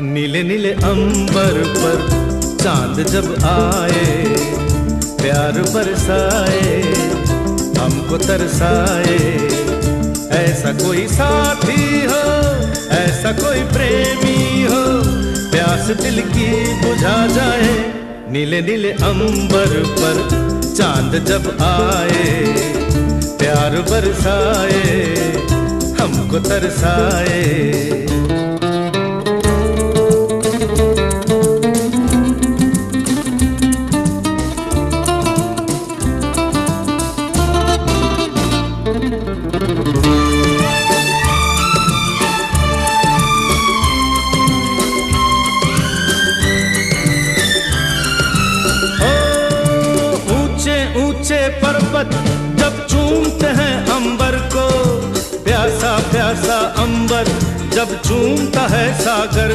नीले नीले अंबर पर चांद जब आए, प्यार बरसाए, हमको तरसाए। ऐसा कोई साथी हो, ऐसा कोई प्रेमी हो, प्यास दिल की बुझा जाए। नीले नीले अंबर पर चांद जब आए, प्यार बरसाए, हमको तरसाए। ऊंचे पर्वत जब चूमते हैं अंबर को, प्यासा प्यासा अंबर जब चूमता है सागर